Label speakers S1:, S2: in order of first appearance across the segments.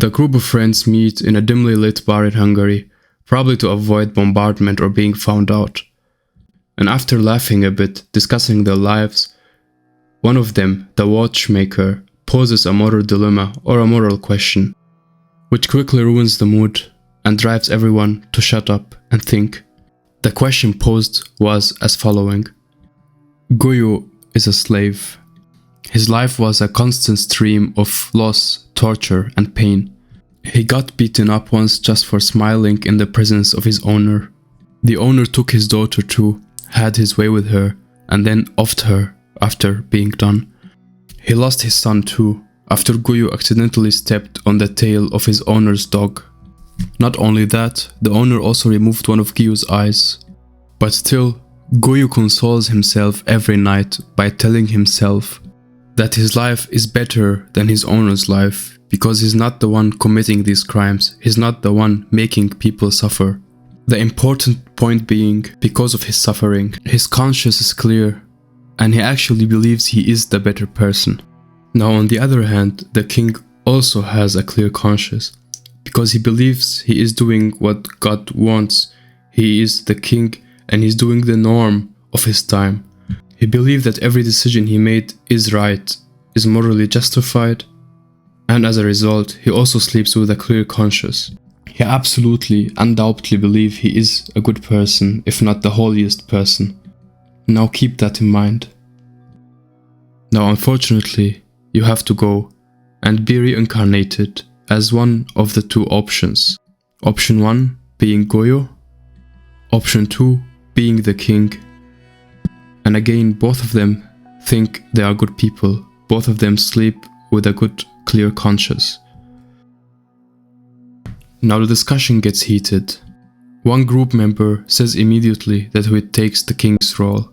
S1: The group of friends meet in a dimly lit bar in Hungary, probably to avoid bombardment or being found out. And after laughing a bit, discussing their lives, one of them, the watchmaker, poses a moral dilemma or a moral question, which quickly ruins the mood and drives everyone to shut up and think. The question posed was as following. Guyu is a slave. His life was a constant stream of loss, torture, and pain. He got beaten up once just for smiling in the presence of his owner. The owner took his daughter too, had his way with her, and then offed her after being done. He lost his son too, after Guyu accidentally stepped on the tail of his owner's dog. Not only that, the owner also removed one of Guyu's eyes. But still, Guyu consoles himself every night by telling himself that his life is better than his owner's life, because he's not the one committing these crimes, he's not the one making people suffer. The important point being, because of his suffering, his conscience is clear, and he actually believes he is the better person. Now on the other hand, the king also has a clear conscience, because he believes he is doing what God wants. He is the king and he's doing the norm of his time. He believed that every decision he made is right, is morally justified, and as a result, he also sleeps with a clear conscience. He absolutely, undoubtedly believes he is a good person, if not the holiest person. Now keep that in mind. Now unfortunately, you have to go and be reincarnated as one of the two options. Option 1 being Guyu, option 2 being the king. And again, both of them think they are good people. Both of them sleep with a good, clear conscience. Now the discussion gets heated. One group member says immediately that he takes the king's role.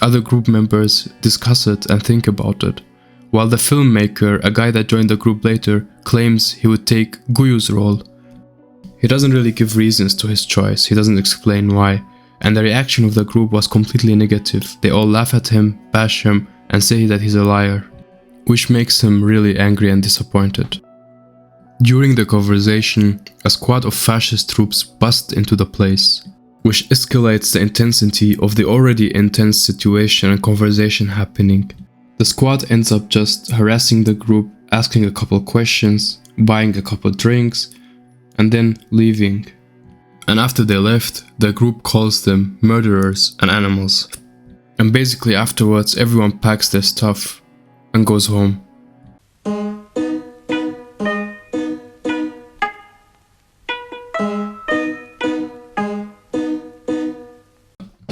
S1: Other group members discuss it and think about it, while the filmmaker, a guy that joined the group later, claims he would take Guyu's role. He doesn't really give reasons to his choice, he doesn't explain why, and the reaction of the group was completely negative. They all laugh at him, bash him, and say that he's a liar, which makes him really angry and disappointed. During the conversation, a squad of fascist troops bust into the place, which escalates the intensity of the already intense situation and conversation happening. The squad ends up just harassing the group, asking a couple questions, buying a couple drinks, and then leaving. And after they left, the group calls them murderers and animals. And basically afterwards, everyone packs their stuff and goes home.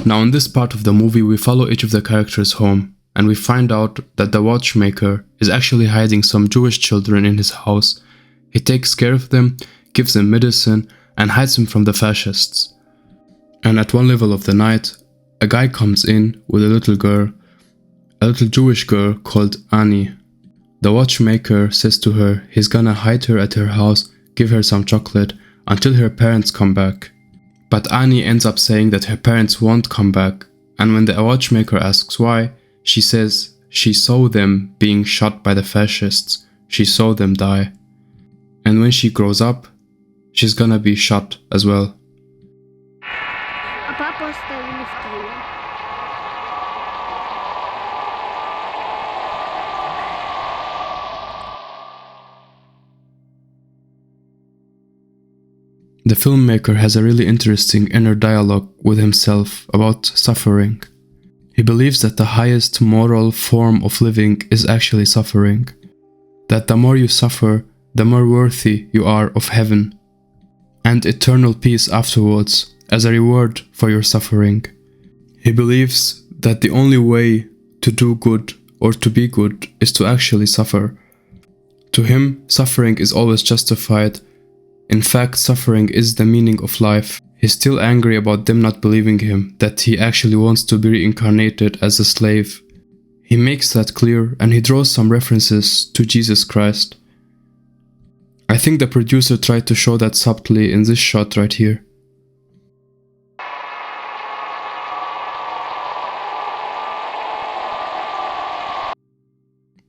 S1: Now in this part of the movie, we follow each of the characters home, and we find out that the watchmaker is actually hiding some Jewish children in his house. He takes care of them, gives them medicine, and hides them from the fascists. And at one level of the night, a guy comes in with a little girl, a little Jewish girl called Annie. The watchmaker says to her he's gonna hide her at her house, give her some chocolate, until her parents come back. But Annie ends up saying that her parents won't come back, and when the watchmaker asks why, she says she saw them being shot by the fascists, she saw them die. And when she grows up, she's gonna be shot as well. The filmmaker has a really interesting inner dialogue with himself about suffering. He believes that the highest moral form of living is actually suffering. That the more you suffer, the more worthy you are of heaven and eternal peace afterwards as a reward for your suffering. He believes that the only way to do good or to be good is to actually suffer. To him, suffering is always justified. In fact, suffering is the meaning of life. He's still angry about them not believing him, that he actually wants to be reincarnated as a slave. He makes that clear, and he draws some references to Jesus Christ. I think the producer tried to show that subtly in this shot right here.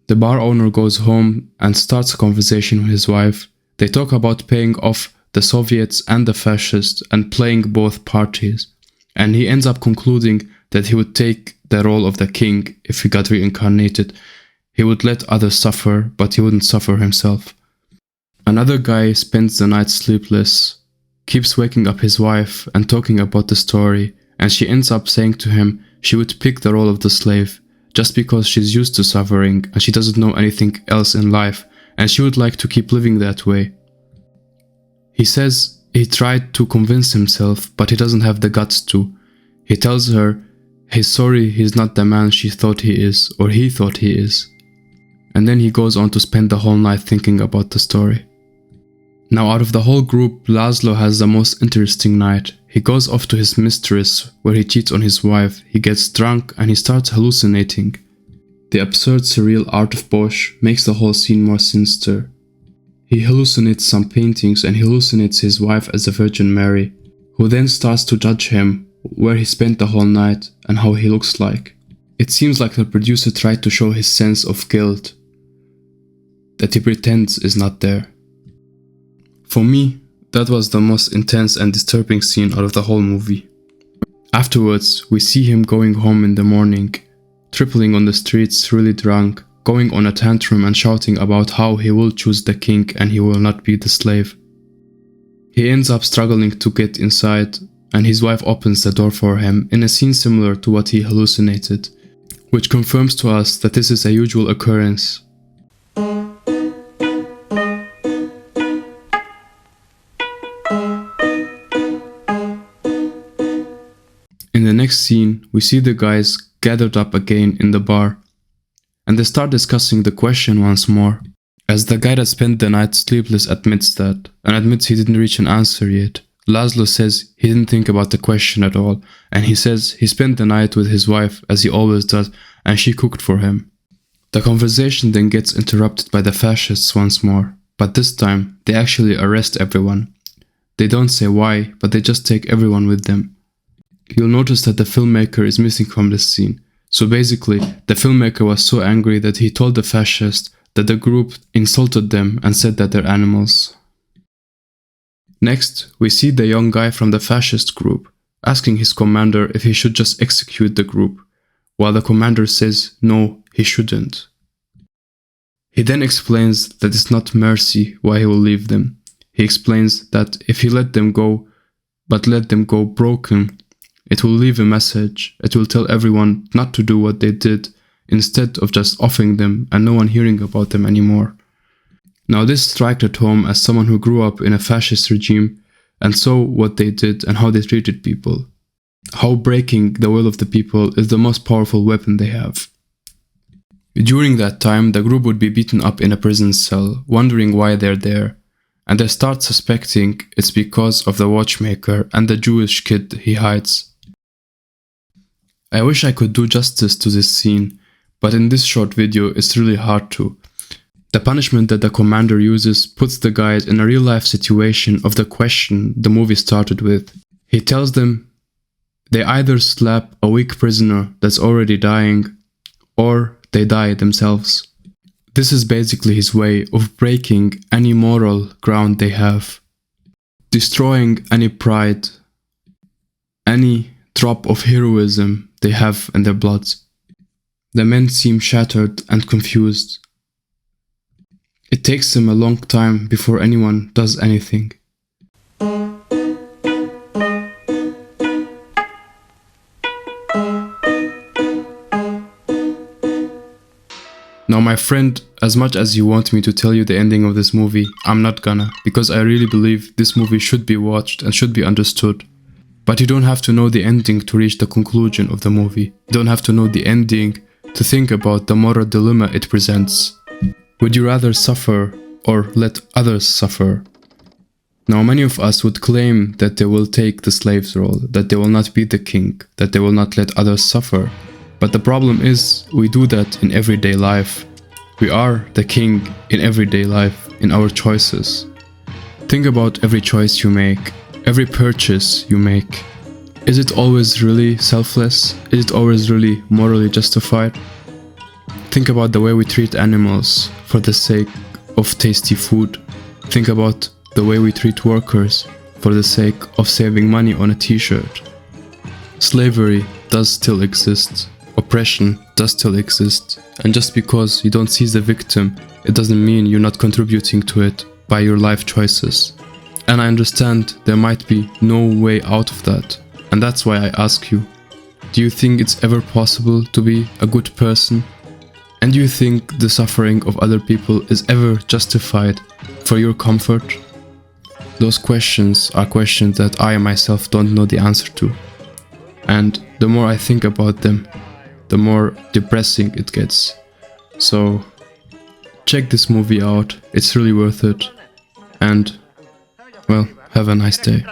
S1: The bar owner goes home and starts a conversation with his wife, They talk about paying off the Soviets and the fascists and playing both parties. And he ends up concluding that he would take the role of the king if he got reincarnated. He would let others suffer, but he wouldn't suffer himself. Another guy spends the night sleepless, keeps waking up his wife and talking about the story, and she ends up saying to him she would pick the role of the slave just because she's used to suffering and she doesn't know anything else in life, and she would like to keep living that way. He says he tried to convince himself, but he doesn't have the guts to. He tells her he's sorry he's not the man she thought he is, or he thought he is. And then he goes on to spend the whole night thinking about the story. Now out of the whole group, Laszlo has the most interesting night. He goes off to his mistress, where he cheats on his wife, he gets drunk and he starts hallucinating. The absurd surreal art of Bosch makes the whole scene more sinister. He hallucinates some paintings and he hallucinates his wife as the Virgin Mary, who then starts to judge him, where he spent the whole night and how he looks like. It seems like the producer tried to show his sense of guilt, that he pretends is not there. For me, that was the most intense and disturbing scene out of the whole movie. Afterwards, we see him going home in the morning, tripling on the streets really drunk, going on a tantrum and shouting about how he will choose the king and he will not be the slave. He ends up struggling to get inside, and his wife opens the door for him in a scene similar to what he hallucinated, which confirms to us that this is a usual occurrence. In the next scene, we see the guys gathered up again in the bar, and they start discussing the question once more, as the guy that spent the night sleepless admits that, and admits he didn't reach an answer yet. Laszlo says he didn't think about the question at all, and he says he spent the night with his wife as he always does, and she cooked for him. The conversation then gets interrupted by the fascists once more, but this time they actually arrest everyone. They don't say why, but they just take everyone with them. You'll notice that the filmmaker is missing from this scene. So basically, the filmmaker was so angry that he told the fascists that the group insulted them and said that they're animals. Next, we see the young guy from the fascist group asking his commander if he should just execute the group, while the commander says no, he shouldn't. He then explains that it's not mercy why he will leave them. He explains that if he let them go, but let them go broken, it will leave a message. It will tell everyone not to do what they did, instead of just offing them and no one hearing about them anymore. Now this struck at home as someone who grew up in a fascist regime and saw what they did and how they treated people. How breaking the will of the people is the most powerful weapon they have. During that time, the group would be beaten up in a prison cell, wondering why they're there, and they start suspecting it's because of the watchmaker and the Jewish kid he hides. I wish I could do justice to this scene, but in this short video it's really hard to. The punishment that the commander uses puts the guys in a real-life situation of the question the movie started with. He tells them they either slap a weak prisoner that's already dying, or they die themselves. This is basically his way of breaking any moral ground they have, destroying any pride, any drop of heroism they have in their blood. The men seem shattered and confused. It takes them a long time before anyone does anything. Now my friend, as much as you want me to tell you the ending of this movie, I'm not gonna, because I really believe this movie should be watched and should be understood. But you don't have to know the ending to reach the conclusion of the movie. You don't have to know the ending to think about the moral dilemma it presents. Would you rather suffer or let others suffer? Now many of us would claim that they will take the slave's role, that they will not be the king, that they will not let others suffer. But the problem is, we do that in everyday life. We are the king in everyday life, in our choices. Think about every choice you make, every purchase you make. Is it always really selfless? Is it always really morally justified? Think about the way we treat animals for the sake of tasty food. Think about the way we treat workers for the sake of saving money on a t-shirt. Slavery does still exist. Oppression does still exist. And just because you don't see the victim, it doesn't mean you're not contributing to it by your life choices. And I understand there might be no way out of that. And that's why I ask you, do you think it's ever possible to be a good person? And do you think the suffering of other people is ever justified for your comfort? Those questions are questions that I myself don't know the answer to. And the more I think about them, the more depressing it gets. So check this movie out, it's really worth it. And well, have a nice day.